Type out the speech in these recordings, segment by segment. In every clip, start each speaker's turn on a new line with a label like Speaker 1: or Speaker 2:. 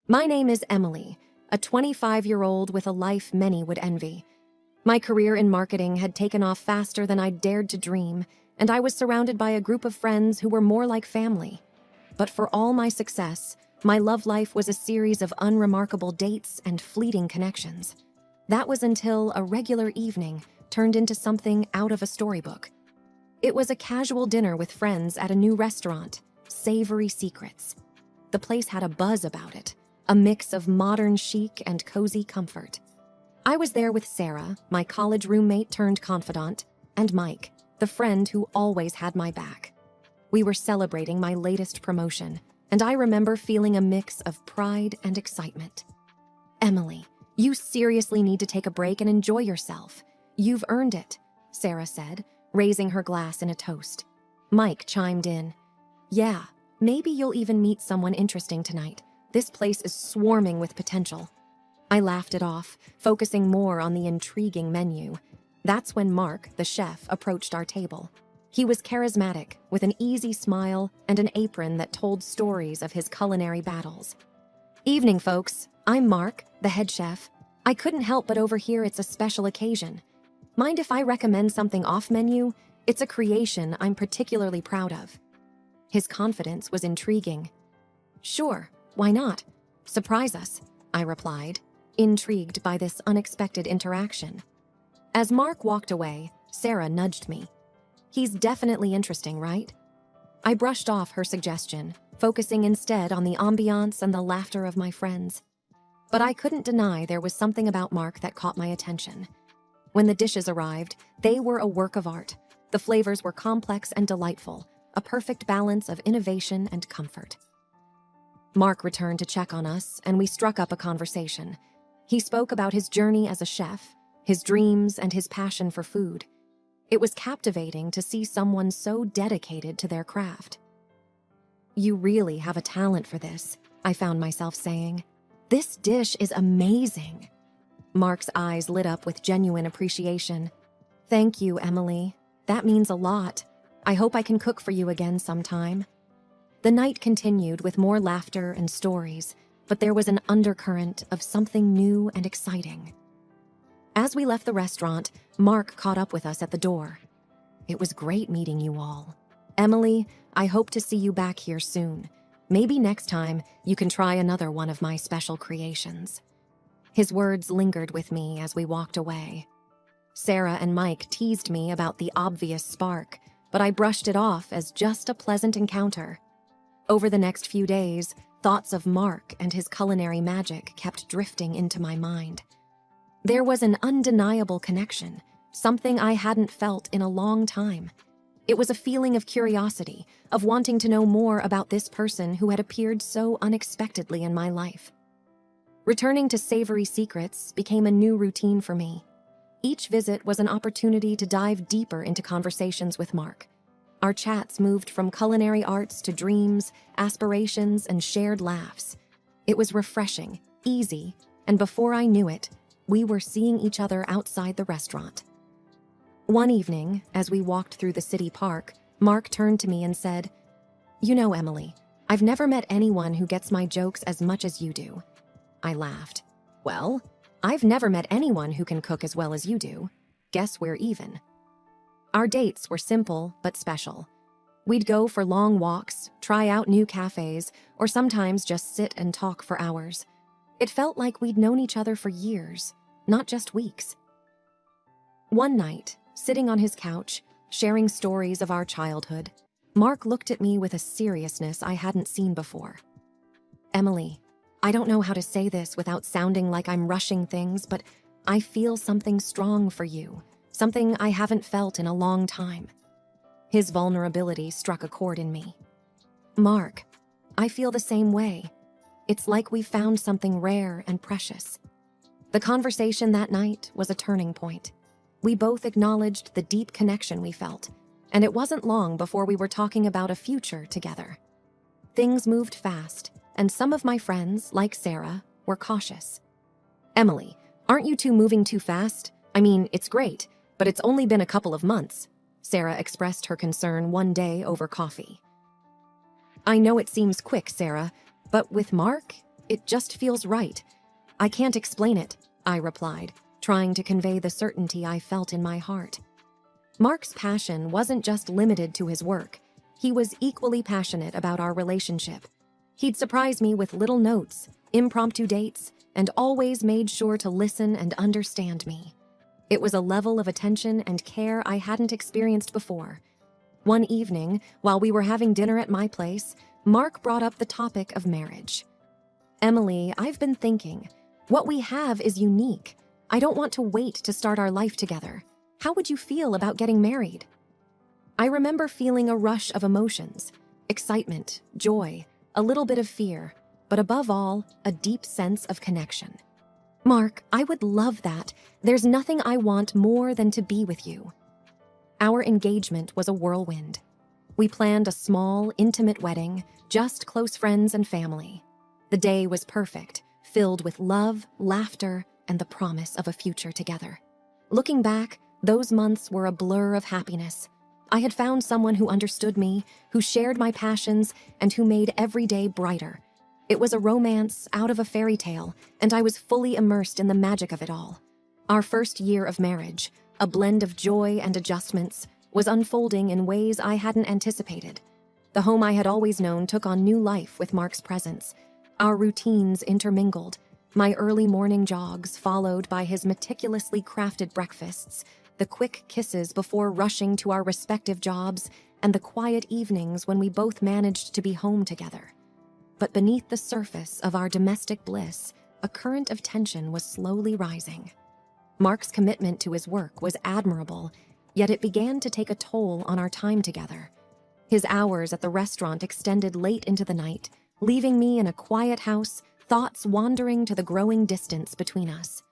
Speaker 1: My name is Emily, a 25-year-old with a life many would envy. My career in marketing had taken off faster than I'd dared to dream, and I was surrounded by a group of friends who were more like family. But for all my success, my love life was a series of unremarkable dates and fleeting connections. That was until a regular evening turned into something out of a storybook. It was a casual dinner with friends at a new restaurant, Savory Secrets. The place had a buzz about it, a mix of modern chic and cozy comfort. I was there with Sarah, my college roommate turned confidant, and Mike, the friend who always had my back. We were celebrating my latest promotion, and I remember feeling a mix of pride and excitement. "Emily, you seriously need to take a break and enjoy yourself. You've earned it," Sarah said, raising her glass in a toast. Mike chimed in. "Yeah, maybe you'll even meet someone interesting tonight. This place is swarming with potential." I laughed it off, focusing more on the intriguing menu. That's when Mark, the chef, approached our table. He was charismatic, with an easy smile and an apron that told stories of his culinary battles. "Evening, folks. I'm Mark, the head chef. I couldn't help but overhear it's a special occasion. Mind if I recommend something off-menu? It's a creation I'm particularly proud of." His confidence was intriguing. "Sure, why not? Surprise us," I replied, intrigued by this unexpected interaction. As Mark walked away, Sarah nudged me. "He's definitely interesting, right?" I brushed off her suggestion, focusing instead on the ambiance and the laughter of my friends. But I couldn't deny there was something about Mark that caught my attention. When the dishes arrived, they were a work of art. The flavors were complex and delightful, a perfect balance of innovation and comfort. Mark returned to check on us, and we struck up a conversation. He spoke about his journey as a chef, his dreams, and his passion for food. It was captivating to see someone so dedicated to their craft. "You really have a talent for this," I found myself saying. "This dish is amazing." Mark's eyes lit up with genuine appreciation. "Thank you, Emily. That means a lot. I hope I can cook for you again sometime." The night continued with more laughter and stories, but there was an undercurrent of something new and exciting. As we left the restaurant, Mark caught up with us at the door. "It was great meeting you all. Emily, I hope to see you back here soon. Maybe next time you can try another one of my special creations." His words lingered with me as we walked away. Sarah and Mike teased me about the obvious spark, but I brushed it off as just a pleasant encounter. Over the next few days, thoughts of Mark and his culinary magic kept drifting into my mind. There was an undeniable connection, something I hadn't felt in a long time. It was a feeling of curiosity, of wanting to know more about this person who had appeared so unexpectedly in my life. Returning to Savory Secrets became a new routine for me. Each visit was an opportunity to dive deeper into conversations with Mark. Our chats moved from culinary arts to dreams, aspirations, and shared laughs. It was refreshing, easy, and before I knew it, we were seeing each other outside the restaurant. One evening, as we walked through the city park, Mark turned to me and said, "You know, Emily, I've never met anyone who gets my jokes as much as you do." I laughed. "Well, I've never met anyone who can cook as well as you do. Guess we're even." Our dates were simple but special. We'd go for long walks, try out new cafes, or sometimes just sit and talk for hours. It felt like we'd known each other for years, not just weeks. One night, sitting on his couch, sharing stories of our childhood, Mark looked at me with a seriousness I hadn't seen before. "Emily, I don't know how to say this without sounding like I'm rushing things, but I feel something strong for you. Something I haven't felt in a long time." His vulnerability struck a chord in me. "Mark, I feel the same way. It's like we found something rare and precious." The conversation that night was a turning point. We both acknowledged the deep connection we felt, and it wasn't long before we were talking about a future together. Things moved fast, and some of my friends, like Sarah, were cautious. "Emily, aren't you two moving too fast? I mean, it's great, but it's only been a couple of months," Sarah expressed her concern one day over coffee. "I know it seems quick, Sarah, but with Mark, It just feels right. I can't explain it, I replied, trying to convey the certainty I felt in my heart. Mark's passion wasn't just limited to his work. He was equally passionate about our relationship. He'd surprise me with little notes, impromptu dates, and always made sure to listen and understand me. It was a level of attention and care I hadn't experienced before. One evening, while we were having dinner at my place, Mark brought up the topic of marriage. Emily, I've been thinking, what we have is unique. I don't want to wait to start our life together. How would you feel about getting married? I remember feeling a rush of emotions, excitement, joy, a little bit of fear, but above all, a deep sense of connection. Mark, I would love that. There's nothing I want more than to be with you. Our engagement was a whirlwind. We planned a small, intimate wedding, just close friends and family. The day was perfect, filled with love, laughter, and the promise of a future together. Looking back, those months were a blur of happiness. I had found someone who understood me, who shared my passions, and who made every day brighter. It was a romance out of a fairy tale, and I was fully immersed in the magic of it all. Our first year of marriage, a blend of joy and adjustments, was unfolding in ways I hadn't anticipated. The home I had always known took on new life with Mark's presence. Our routines intermingled, my early morning jogs followed by his meticulously crafted breakfasts, the quick kisses before rushing to our respective jobs, and the quiet evenings when we both managed to be home together. But beneath the surface of our domestic bliss, a current of tension was slowly rising. Mark's commitment to his work was admirable, yet it began to take a toll on our time together. His hours at the restaurant extended late into the night, leaving me in a quiet house, thoughts wandering to the growing distance between us.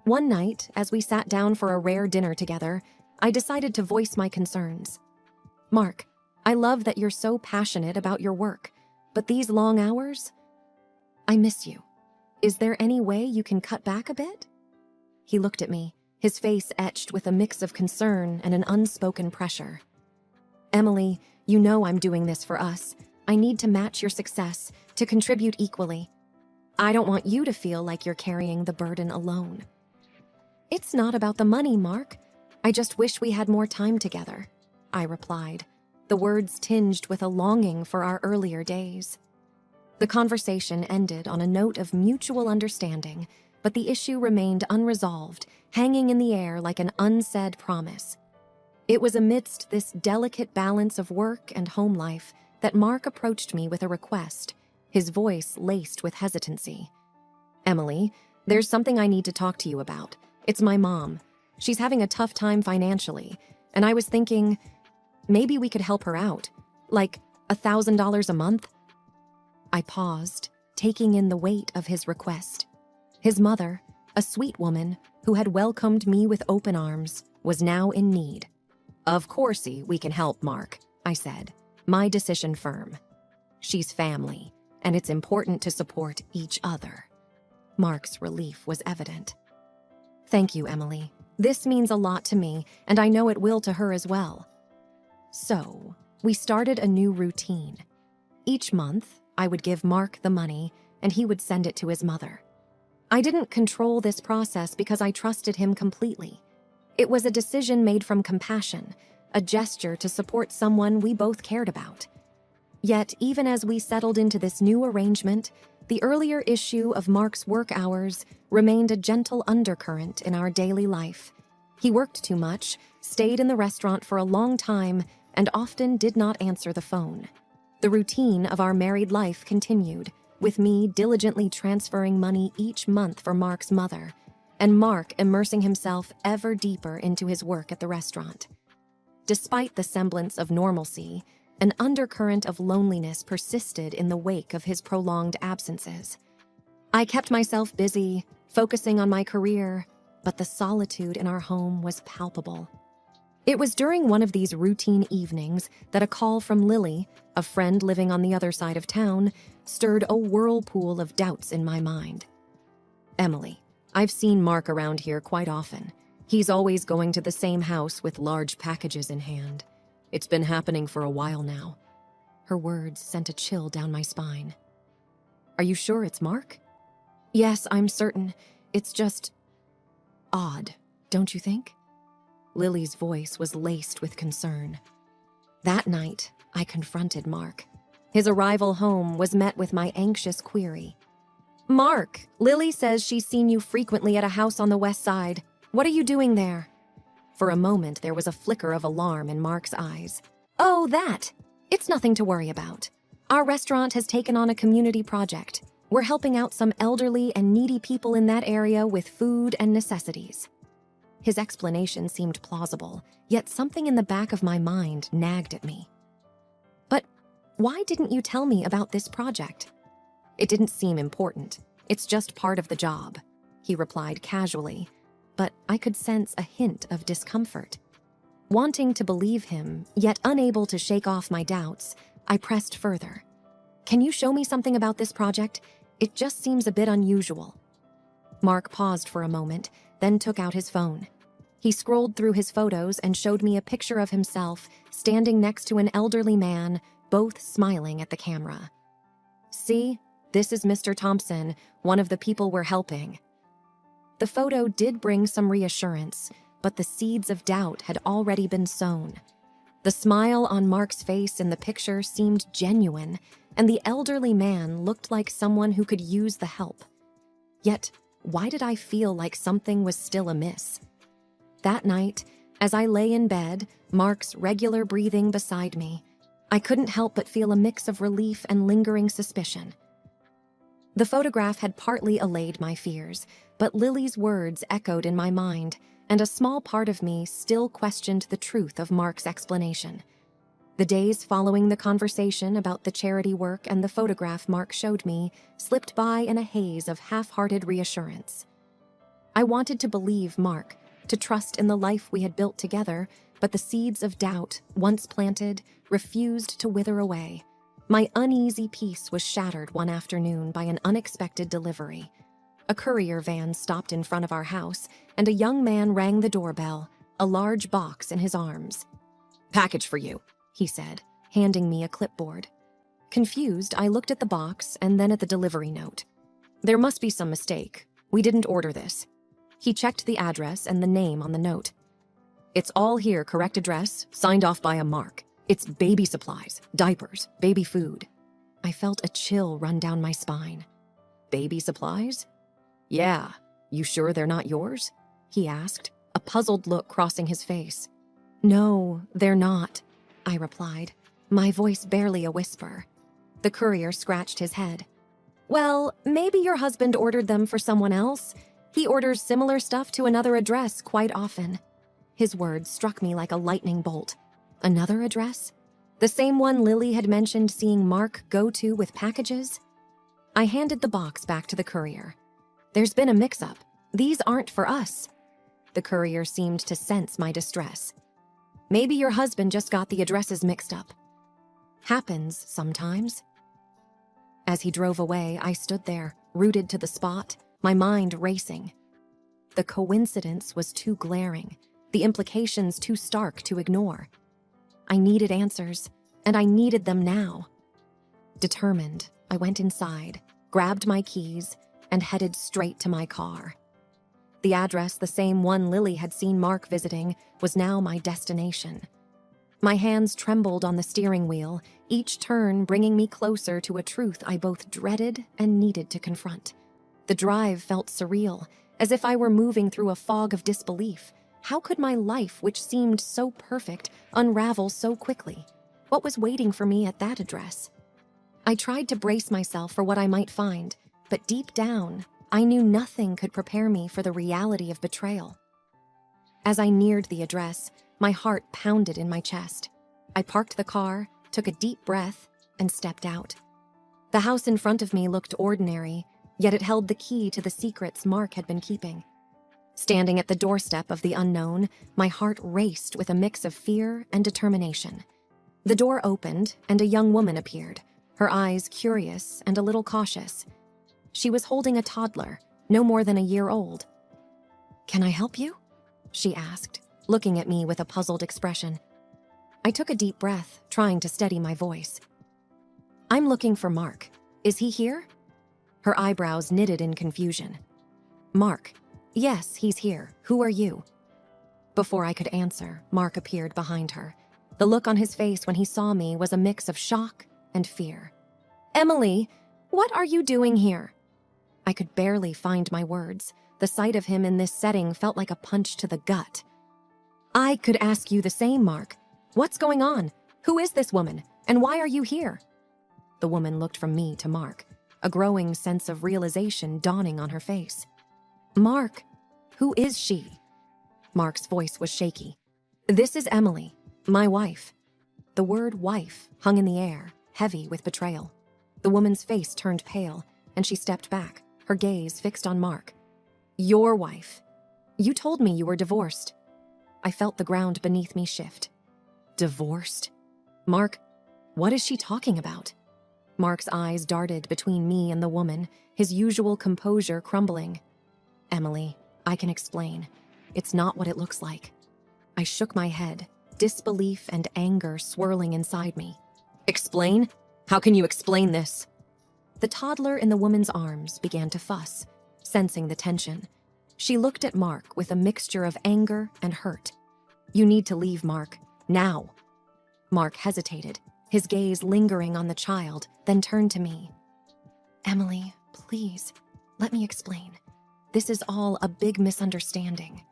Speaker 1: One night, as we sat down for a rare dinner together, I decided to voice my concerns. Mark, I love that you're so passionate about your work, but these long hours? I miss you. Is there any way you can cut back a bit? He looked at me, his face etched with a mix of concern and an unspoken pressure. Emily, you know I'm doing this for us. I need to match your success, to contribute equally. I don't want you to feel like you're carrying the burden alone. It's not about the money, Mark. I just wish we had more time together, I replied, the words tinged with a longing for our earlier days. The conversation ended on a note of mutual understanding, but the issue remained unresolved, hanging in the air like an unsaid promise. It was amidst this delicate balance of work and home life that Mark approached me with a request, his voice laced with hesitancy. Emily, there's something I need to talk to you about. It's my mom. She's having a tough time financially, and I was thinking, maybe we could help her out, like $1,000 a month? I paused, taking in the weight of his request. His mother, a sweet woman who had welcomed me with open arms, was now in need. Of course we can help, Mark, I said, my decision firm. She's family, and it's important to support each other. Mark's relief was evident. Thank you, Emily. This means a lot to me, and I know it will to her as well. So, we started a new routine. Each month, I would give Mark the money, and he would send it to his mother. I didn't control this process because I trusted him completely. It was a decision made from compassion, a gesture to support someone we both cared about. Yet, even as we settled into this new arrangement, the earlier issue of Mark's work hours remained a gentle undercurrent in our daily life. He worked too much, stayed in the restaurant for a long time, and often did not answer the phone. The routine of our married life continued, with me diligently transferring money each month for Mark's mother, and Mark immersing himself ever deeper into his work at the restaurant. Despite the semblance of normalcy, an undercurrent of loneliness persisted in the wake of his prolonged absences. I kept myself busy, focusing on my career, but the solitude in our home was palpable. It was during one of these routine evenings that a call from Lily, a friend living on the other side of town, stirred a whirlpool of doubts in my mind. Emily, I've seen Mark around here quite often. He's always going to the same house with large packages in hand. It's been happening for a while now. Her words sent a chill down my spine. Are you sure it's Mark? Yes, I'm certain. It's just odd, don't you think? Lily's voice was laced with concern. That night, I confronted Mark. His arrival home was met with my anxious query. Mark, Lily says she's seen you frequently at a house on the west side. What are you doing there? For a moment, there was a flicker of alarm in Mark's eyes. Oh, that! It's nothing to worry about. Our restaurant has taken on a community project. We're helping out some elderly and needy people in that area with food and necessities. His explanation seemed plausible, yet something in the back of my mind nagged at me. But why didn't you tell me about this project? It didn't seem important. It's just part of the job, he replied casually, but I could sense a hint of discomfort. Wanting to believe him, yet unable to shake off my doubts, I pressed further. Can you show me something about this project? It just seems a bit unusual. Mark paused for a moment, then took out his phone. He scrolled through his photos and showed me a picture of himself standing next to an elderly man, both smiling at the camera. See, this is Mr. Thompson, one of the people we're helping. The photo did bring some reassurance, but the seeds of doubt had already been sown. The smile on Mark's face in the picture seemed genuine, and the elderly man looked like someone who could use the help. Yet, why did I feel like something was still amiss? That night, as I lay in bed, Mark's regular breathing beside me, I couldn't help but feel a mix of relief and lingering suspicion. The photograph had partly allayed my fears, but Lily's words echoed in my mind, and a small part of me still questioned the truth of Mark's explanation. The days following the conversation about the charity work and the photograph Mark showed me slipped by in a haze of half-hearted reassurance. I wanted to believe Mark, to trust in the life we had built together, but the seeds of doubt, once planted, refused to wither away. My uneasy peace was shattered one afternoon by an unexpected delivery. A courier van stopped in front of our house, and a young man rang the doorbell, a large box in his arms. "Package for you," he said, handing me a clipboard. Confused, I looked at the box and then at the delivery note. There must be some mistake. We didn't order this. He checked the address and the name on the note. It's all here, correct address, signed off by a Mark. It's baby supplies, diapers, baby food. I felt a chill run down my spine. Baby supplies? Yeah. You sure they're not yours? He asked, a puzzled look crossing his face. No, they're not, I replied, my voice barely a whisper. The courier scratched his head. Well, maybe your husband ordered them for someone else. He orders similar stuff to another address quite often. His words struck me like a lightning bolt. Another address? The same one Lily had mentioned seeing Mark go to with packages? I handed the box back to the courier. There's been a mix-up. These aren't for us. The courier seemed to sense my distress. Maybe your husband just got the addresses mixed up. Happens sometimes. As he drove away, I stood there, rooted to the spot, my mind racing. The coincidence was too glaring, the implications too stark to ignore. I needed answers, and I needed them now. Determined, I went inside, grabbed my keys, and headed straight to my car. The address, the same one Lily had seen Mark visiting, was now my destination. My hands trembled on the steering wheel, each turn bringing me closer to a truth I both dreaded and needed to confront. The drive felt surreal, as if I were moving through a fog of disbelief. How could my life, which seemed so perfect, unravel so quickly? What was waiting for me at that address? I tried to brace myself for what I might find, but deep down, I knew nothing could prepare me for the reality of betrayal. As I neared the address, my heart pounded in my chest. I parked the car, took a deep breath, and stepped out. The house in front of me looked ordinary, yet it held the key to the secrets Mark had been keeping. Standing at the doorstep of the unknown, my heart raced with a mix of fear and determination. The door opened, and a young woman appeared, her eyes curious and a little cautious. She was holding a toddler, no more than a year old. "Can I help you?" she asked, looking at me with a puzzled expression. I took a deep breath, trying to steady my voice. "I'm looking for Mark. Is he here?" her eyebrows knitted in confusion. "Mark. Yes, he's here. Who are you?" Before I could answer, Mark appeared behind her. The look on his face when he saw me was a mix of shock and fear. "Emily, what are you doing here?" I could barely find my words. The sight of him in this setting felt like a punch to the gut. "I could ask you the same, Mark. What's going on? Who is this woman? And why are you here?" The woman looked from me to Mark, a growing sense of realization dawning on her face. "Mark, who is she?" Mark's voice was shaky. "This is Emily, my wife." The word wife hung in the air, heavy with betrayal. The woman's face turned pale, and she stepped back, her gaze fixed on Mark. "Your wife. You told me you were divorced." I felt the ground beneath me shift. Divorced? Mark, what is she talking about? Mark's eyes darted between me and the woman, his usual composure crumbling. "Emily, I can explain. It's not what it looks like." I shook my head, disbelief and anger swirling inside me. "Explain? How can you explain this?" The toddler in the woman's arms began to fuss, sensing the tension. She looked at Mark with a mixture of anger and hurt. "You need to leave, Mark. Now." Mark hesitated, his gaze lingering on the child, then turned to me. "Emily, please, let me explain. This is all a big misunderstanding."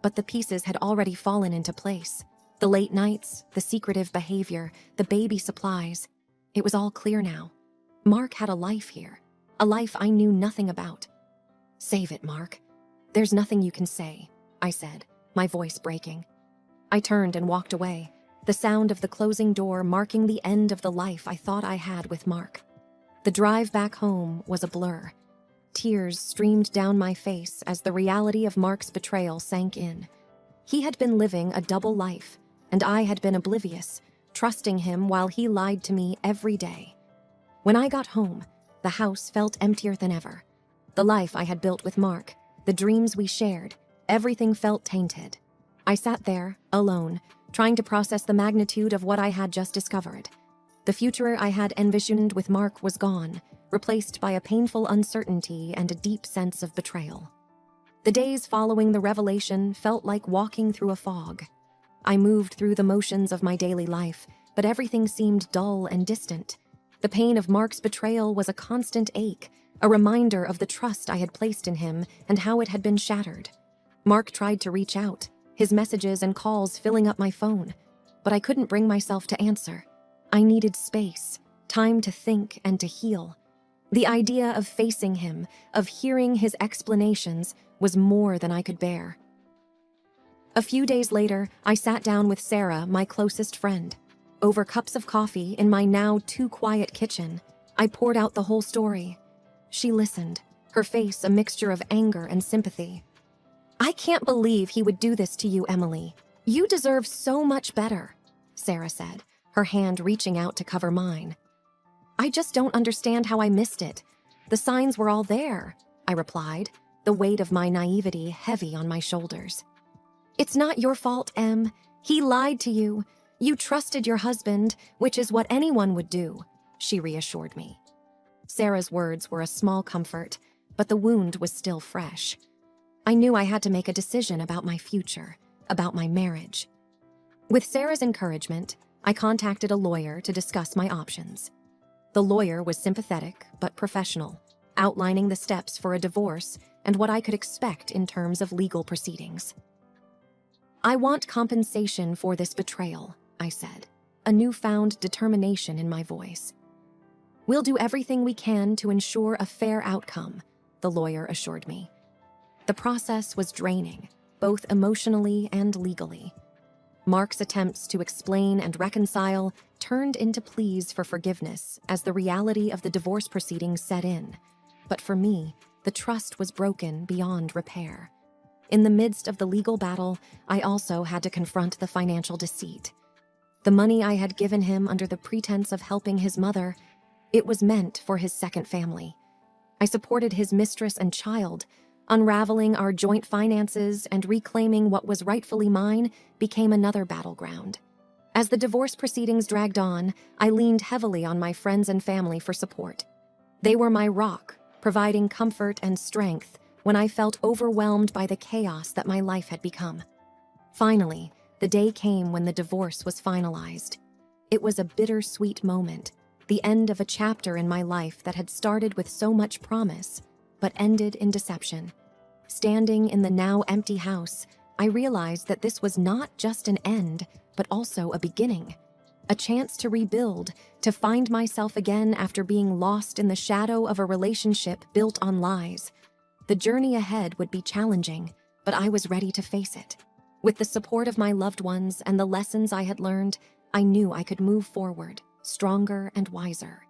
Speaker 1: But the pieces had already fallen into place. The late nights, the secretive behavior, the baby supplies. It was all clear now. Mark had a life here, a life I knew nothing about. "Save it, Mark. There's nothing you can say," I said, my voice breaking. I turned and walked away, the sound of the closing door marking the end of the life I thought I had with Mark. The drive back home was a blur. Tears streamed down my face as the reality of Mark's betrayal sank in. He had been living a double life, and I had been oblivious, trusting him while he lied to me every day. When I got home, the house felt emptier than ever. The life I had built with Mark, the dreams we shared, everything felt tainted. I sat there, alone, trying to process the magnitude of what I had just discovered. The future I had envisioned with Mark was gone, replaced by a painful uncertainty and a deep sense of betrayal. The days following the revelation felt like walking through a fog. I moved through the motions of my daily life, but everything seemed dull and distant. The pain of Mark's betrayal was a constant ache, a reminder of the trust I had placed in him and how it had been shattered. Mark tried to reach out, his messages and calls filling up my phone, but I couldn't bring myself to answer. I needed space, time to think and to heal. The idea of facing him, of hearing his explanations, was more than I could bear. A few days later, I sat down with Sarah, my closest friend. Over cups of coffee in my now too quiet kitchen, I poured out the whole story. She listened, her face a mixture of anger and sympathy. "I can't believe he would do this to you, Emily. You deserve so much better," Sarah said, her hand reaching out to cover mine. "I just don't understand how I missed it. The signs were all there," I replied, the weight of my naivety heavy on my shoulders. "It's not your fault, Em. He lied to you. You trusted your husband, which is what anyone would do," she reassured me. Sarah's words were a small comfort, but the wound was still fresh. I knew I had to make a decision about my future, about my marriage. With Sarah's encouragement, I contacted a lawyer to discuss my options. The lawyer was sympathetic but professional, outlining the steps for a divorce and what I could expect in terms of legal proceedings. "I want compensation for this betrayal," I said, a newfound determination in my voice. "We'll do everything we can to ensure a fair outcome," the lawyer assured me. The process was draining, both emotionally and legally. Mark's attempts to explain and reconcile turned into pleas for forgiveness as the reality of the divorce proceedings set in. But for me, the trust was broken beyond repair. In the midst of the legal battle, I also had to confront the financial deceit. The money I had given him under the pretense of helping his mother, it was meant for his second family. I supported his mistress and child. Unraveling our joint finances and reclaiming what was rightfully mine became another battleground. As the divorce proceedings dragged on, I leaned heavily on my friends and family for support. They were my rock, providing comfort and strength when I felt overwhelmed by the chaos that my life had become. Finally, the day came when the divorce was finalized. It was a bittersweet moment, the end of a chapter in my life that had started with so much promise, but ended in deception. Standing in the now empty house, I realized that this was not just an end, but also a beginning. A chance to rebuild, to find myself again after being lost in the shadow of a relationship built on lies. The journey ahead would be challenging, but I was ready to face it. With the support of my loved ones and the lessons I had learned, I knew I could move forward, stronger and wiser.